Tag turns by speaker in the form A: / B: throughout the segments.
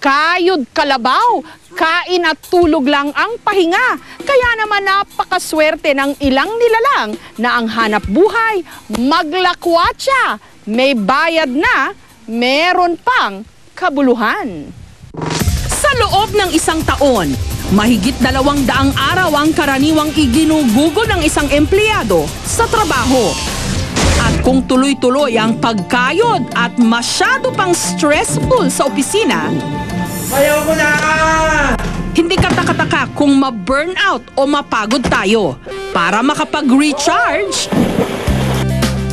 A: kayod kalabaw, kain at tulog lang ang pahinga. Kaya naman napakaswerte ng ilang nilalang na ang hanap buhay, maglakwatsa. May bayad na, meron pang kabuluhan. Sa loob ng isang taon, mahigit 200 araw ang karaniwang iginugugo ng isang empleyado sa trabaho. At kung tuloy-tuloy ang pagkayod at masyado pang stressful sa opisina,
B: ayaw mo na!
A: Hindi kataka-taka kung ma-burnout o mapagod tayo. Para makapag-recharge,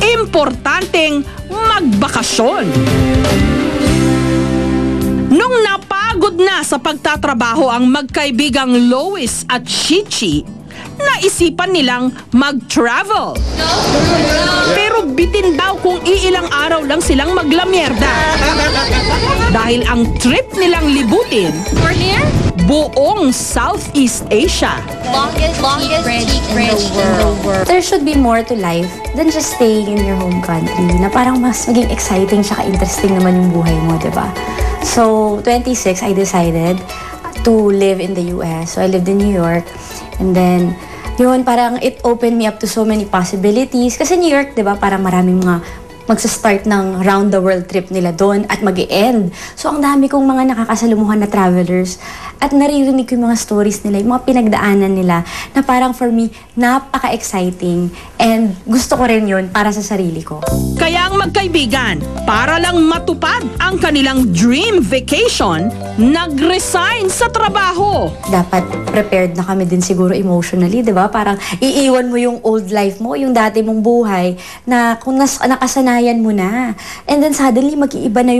A: importanteng magbakasyon. Nung napagod na sa pagtatrabaho ang magkaibigang Lois at Chichi, naisipan nilang mag-travel. Pero bitin daw kung iilang araw lang silang maglamyerda. Dahil ang trip nilang libutin, buong Southeast Asia.
C: Longest bridge in the world. There should be more to life than just staying in your home country. Na parang mas maging exciting tsaka interesting naman yung buhay mo, diba? So, 26, I decided to live in the US. So, I lived in New York. And then, yun, parang it opened me up to so many possibilities. Kasi New York, diba, parang maraming mga magsa-start ng round-the-world trip nila doon at mag-e-end. So, ang dami kong mga nakakasalumuhan na travelers at naririnig ko yung mga stories nila, yung mga pinagdaanan nila na parang for me, napaka-exciting and gusto ko rin yun para sa sarili ko.
A: Kaya ang magkaibigan, para lang matupad ang kanilang dream vacation, nag-resign sa trabaho.
C: Dapat prepared na kami din siguro emotionally, di ba? Parang iiwan mo yung old life mo, yung dati mong buhay na kung nakasanayan mo na. And then suddenly, mag-iiba na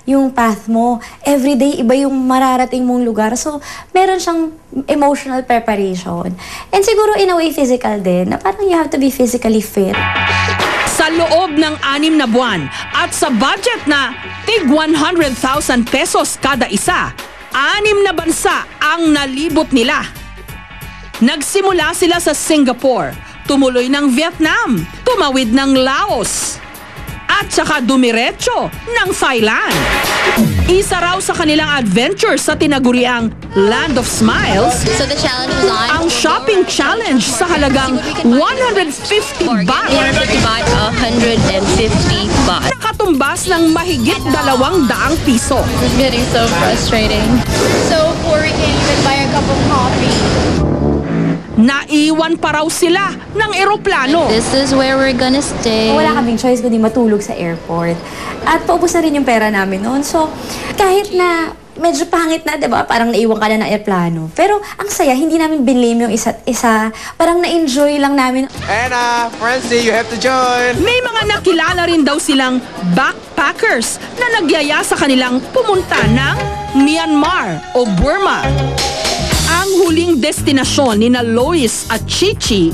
C: yung path mo. Everyday, iba yung mararating mong lugar. So, meron siyang emotional preparation. And siguro in a way, physical din. Na parang you have to be physically fit.
A: Sa loob ng 6 na buwan at sa budget na tig 100,000 pesos kada isa, 6 na bansa ang nalibot nila. Nagsimula sila sa Singapore, tumuloy ng Vietnam, tumawid ng Laos, at saka dumiretso ng Thailand. Isa raw sa kanilang adventure sa tinaguriang Land of Smiles,
D: So the challenge was on.
A: ang shopping challenge sa halagang 150 baht.
D: You have to buy 150 baht.
A: Nakatumbas ng mahigit 200 piso.
D: It's getting so frustrating.
E: So poor we can't even buy a cup of coffee.
A: Naiwan pa raw sila ng eroplano.
D: This is where we're gonna stay.
C: Wala kaming choice kundi matulog sa airport. At paubos na rin yung pera namin noon. So, kahit na medyo pangit na, diba? Parang naiwan ka na ng airplano. Pero ang saya, hindi namin binlame yung isa't isa. Parang na-enjoy lang namin.
B: Anna, Francie, you have to join!
A: May mga nakilala rin daw silang backpackers na nagyaya sa kanilang pumunta ng Myanmar o Burma. Ang huling destinasyon ni na Lois at Chichi,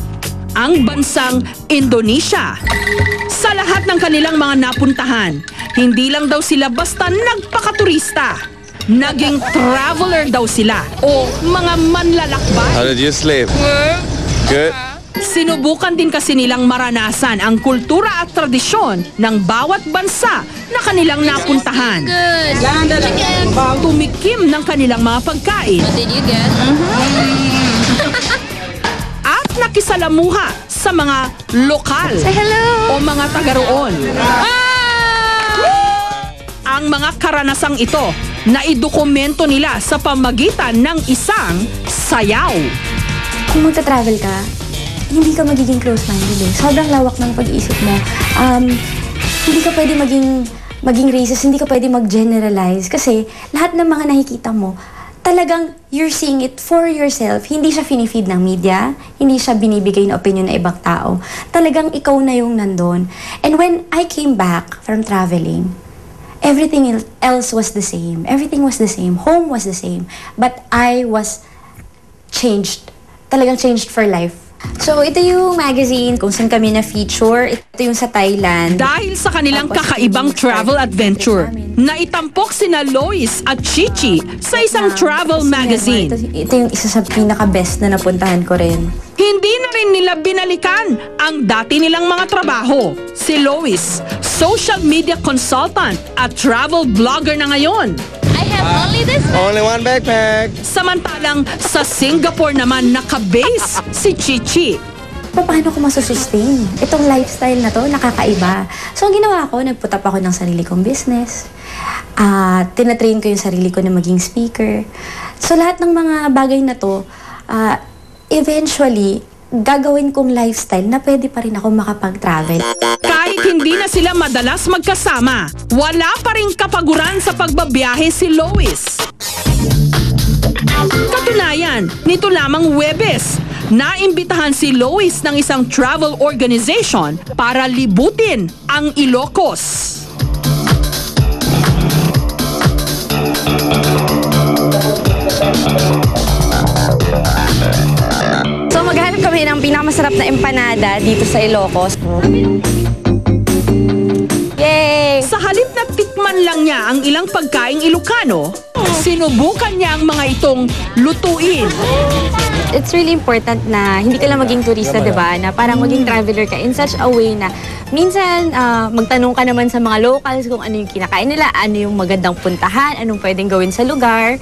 A: ang bansang Indonesia. Sa lahat ng kanilang mga napuntahan, hindi lang daw sila basta nagpakaturista. Naging traveler daw sila o mga manlalakbay.
B: How did you sleep? Good?
A: Sinubukan din kasi nilang maranasan ang kultura at tradisyon ng bawat bansa na kanilang napuntahan.
D: Good.
A: Tumikim ng kanilang mga pagkain.
D: What did you get?
A: At nakisalamuha sa mga lokal o mga taga roon. Ang mga karanasang ito na idokumento nila sa pamagitan ng isang sayaw.
C: Kung magta-travel ka, hindi ka magiging close-minded eh. Sobrang lawak ng pag-iisip mo. Hindi ka pwede maging racist, hindi ka pwede mag-generalize. Kasi lahat ng mga nakikita mo, talagang you're seeing it for yourself. Hindi siya finifeed ng media, hindi siya binibigay na opinion ng ibang tao. Talagang ikaw na yung nandun. And when I came back from traveling, everything else was the same. Everything was the same. Home was the same. But I was changed. Talagang changed for life. So, ito yung magazine kung saan kami na-feature. Ito yung sa Thailand.
A: Dahil sa kanilang kakaibang travel adventure, naitampok sina Lois at Chichi sa isang travel magazine.
C: Ito yung isa sa pinaka-best na napuntahan ko rin.
A: Hindi na rin nila binalikan ang dati nilang mga trabaho. Si Lois, social media consultant at travel blogger na ngayon.
D: I I have only this.
B: Only one backpack.
A: Samantalang sa Singapore naman nakabase si Chichi.
C: Paano ko masusustain? Itong lifestyle na to, nakakaiba. So, ang ginawa ko, nagput up ako ng sarili kong business. Tinatrain ko yung sarili ko na maging speaker. So, lahat ng mga bagay na to, eventually, gagawin kong lifestyle na pwede pa rin ako makapag-travel.
A: Kahit hindi na sila madalas magkasama, wala pa rin kapaguran sa pagbabiyahe si Lois. Katunayan, nito lamang Huwebes, naimbitahan si Lois ng isang travel organization para libutin ang Ilocos.
C: So, maghanap kami ng pinakamasarap na empanada dito sa Ilocos. Yay!
A: Sa halip na tikman lang niya ang ilang pagkaing Ilocano, sinubukan niya ang mga itong lutuin.
C: It's really important na hindi ka lang maging turista, di ba? Na parang maging traveler ka in such a way na minsan magtanong ka naman sa mga locals kung ano yung kinakain nila, ano yung magandang puntahan, anong pwedeng gawin sa lugar.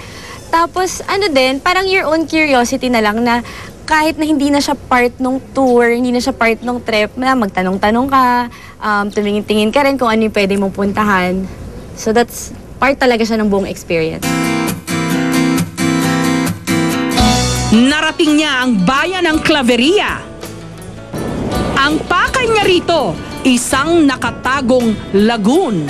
C: Tapos ano din, parang your own curiosity na lang na kahit na hindi na siya part ng tour, hindi na siya part ng trip, na magtanong-tanong ka, tumingin-tingin ka rin kung ano yung pwede mong puntahan. So that's part talaga siya ng buong experience.
A: Narating niya ang bayan ng Claveria. Ang pakay niya rito, isang nakatagong lagoon.